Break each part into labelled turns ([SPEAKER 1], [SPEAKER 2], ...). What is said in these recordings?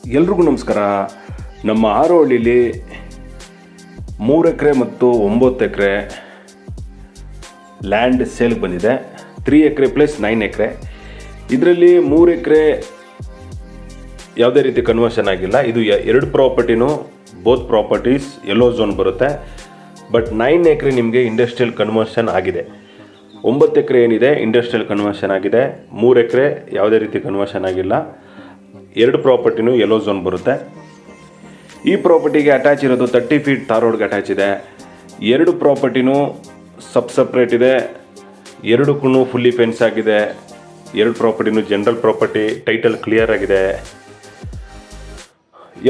[SPEAKER 1] ಎಲ್ರಿಗೂ ನಮಸ್ಕಾರ. ನಮ್ಮ ಆರೋಹಳ್ಳಿಲಿ 3 ಎಕರೆ ಮತ್ತು 9 ಎಕರೆ ಲ್ಯಾಂಡ್ ಸೇಲ್ಗೆ ಬಂದಿದೆ. 3 ಎಕರೆ ಪ್ಲಸ್ 9 ಎಕರೆ. ಇದರಲ್ಲಿ 3 ಎಕರೆ ಯಾವುದೇ ರೀತಿ ಕನ್ವರ್ಷನ್ ಆಗಿಲ್ಲ. ಇದು 2 ಪ್ರಾಪರ್ಟಿನೂ ಬೋತ್ ಪ್ರಾಪರ್ಟೀಸ್ ಯೆಲ್ಲೋ ಝೋನ್ ಬರುತ್ತೆ. ಬಟ್ 9 ಎಕರೆ ನಿಮಗೆ ಇಂಡಸ್ಟ್ರಿಯಲ್ ಕನ್ವರ್ಷನ್ ಆಗಿದೆ. 9 ಎಕರೆ ಏನಿದೆ ಇಂಡಸ್ಟ್ರಿಯಲ್ ಕನ್ವರ್ಷನ್ ಆಗಿದೆ. 3 ಎಕರೆ ಯಾವುದೇ ರೀತಿ ಕನ್ವರ್ಷನ್ ಆಗಿಲ್ಲ. 2 ಪ್ರಾಪರ್ಟಿನೂ ಯೆಲ್ಲೋ ಝೋನ್ ಬರುತ್ತೆ. ಈ ಪ್ರಾಪರ್ಟಿಗೆ ಅಟ್ಯಾಚ್ ಇರೋದು 30 ಫೀಟ್ ತಾರ್ ರೋಡ್ಗೆ ಅಟ್ಯಾಚ್ ಇದೆ. 2 ಪ್ರಾಪರ್ಟಿನೂ ಸಪ್ರೇಟ್ ಇದೆ. 2ಕ್ಕೂ ಫುಲ್ಲಿ ಫೆನ್ಸ್ ಆಗಿದೆ. 2 ಪ್ರಾಪರ್ಟಿನೂ ಜನರಲ್ ಪ್ರಾಪರ್ಟಿ, ಟೈಟಲ್ ಕ್ಲಿಯರ್ ಆಗಿದೆ.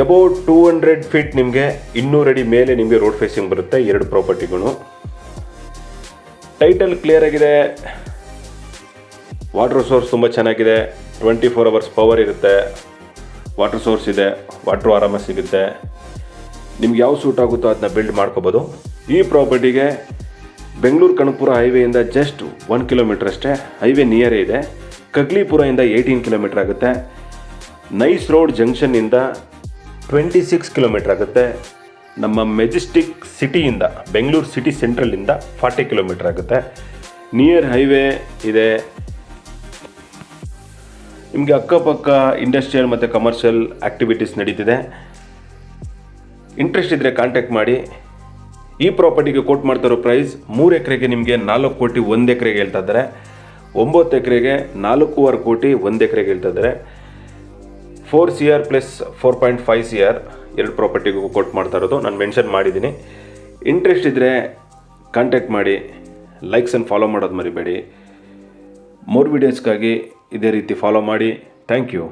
[SPEAKER 1] ಅಬೌಟ್ 200 ಫೀಟ್ ನಿಮಗೆ 200 ಅಡಿ ಮೇಲೆ ನಿಮಗೆ ರೋಡ್ ಫೇಸಿಂಗ್ ಬರುತ್ತೆ. 2 ಪ್ರಾಪರ್ಟಿಗೂ ಟೈಟಲ್ ಕ್ಲಿಯರ್ ಆಗಿದೆ. ವಾಟರ್ ಸೋರ್ಸ್ ತುಂಬ ಚೆನ್ನಾಗಿದೆ. 24 ಅವರ್ಸ್ ಪವರ್ ಇರುತ್ತೆ. ವಾಟರ್ ಸೋರ್ಸ್ ಇದೆ. ವಾಟ್ರು ಆರಾಮಾಗಿ ಸಿಗುತ್ತೆ. ನಿಮ್ಗೆ ಯಾವ ಸೂಟ್ ಆಗುತ್ತೋ ಅದನ್ನ ಬಿಲ್ಡ್ ಮಾಡ್ಕೋಬೋದು. ಈ ಪ್ರಾಪರ್ಟಿಗೆ ಬೆಂಗಳೂರು ಕನಕಪುರ ಹೈವೇಯಿಂದ ಜಸ್ಟ್ 1 ಕಿಲೋಮೀಟರ್ ಅಷ್ಟೇ. ಹೈವೇ ನಿಯರೇ ಇದೆ. ಕಗ್ಲಿಪುರದಿಂದ 18 ಕಿಲೋಮೀಟರ್ ಆಗುತ್ತೆ. ನೈಸ್ ರೋಡ್ ಜಂಕ್ಷನ್ನಿಂದ 26 ಕಿಲೋಮೀಟರ್ ಆಗುತ್ತೆ. ನಮ್ಮ ಮೆಜೆಸ್ಟಿಕ್ ಸಿಟಿಯಿಂದ ಬೆಂಗಳೂರು ಸಿಟಿ ಸೆಂಟ್ರಲಿಂದ 40 ಕಿಲೋಮೀಟರ್ ಆಗುತ್ತೆ. ನಿಯರ್ ಹೈವೇ ಇದೆ. ನಿಮಗೆ ಅಕ್ಕಪಕ್ಕ ಇಂಡಸ್ಟ್ರಿಯಲ್ ಮತ್ತು ಕಮರ್ಷಿಯಲ್ ಆ್ಯಕ್ಟಿವಿಟೀಸ್ ನಡೀತಿದೆ. ಇಂಟ್ರೆಸ್ಟ್ ಇದ್ದರೆ ಕಾಂಟ್ಯಾಕ್ಟ್ ಮಾಡಿ. ಈ ಪ್ರಾಪರ್ಟಿಗೆ ಕೋಟ್ ಮಾಡ್ತಿರೋ ಪ್ರೈಸ್ 3 ಎಕರೆಗೆ ನಿಮಗೆ 4 ಕೋಟಿ 1 ಎಕರೆಗೆ ಹೇಳ್ತಾ ಇದ್ದಾರೆ. 9 ಎಕರೆಗೆ 4.25 ಕೋಟಿ 1 ಎಕರೆಗೆ ಹೇಳ್ತಾ ಇದ್ದಾರೆ. 4 CR ಪ್ಲಸ್ 4.5 CR 2 ಪ್ರಾಪರ್ಟಿಗೂ ಕೋಟ್ ಮಾಡ್ತಾ ಇರೋದು ನಾನು ಮೆನ್ಷನ್ ಮಾಡಿದ್ದೀನಿ. ಇಂಟ್ರೆಸ್ಟ್ ಇದ್ದರೆ ಕಾಂಟ್ಯಾಕ್ಟ್ ಮಾಡಿ. ಲೈಕ್ಸ್ ಆ್ಯಂಡ್ ಫಾಲೋ ಮಾಡೋದು ಮರಿಬೇಡಿ. ಮೋರ್ ವೀಡಿಯೋಸ್ಗಾಗಿ ಇದೇ ರೀತಿ ಫಾಲೋ ಮಾಡಿ. Thank you.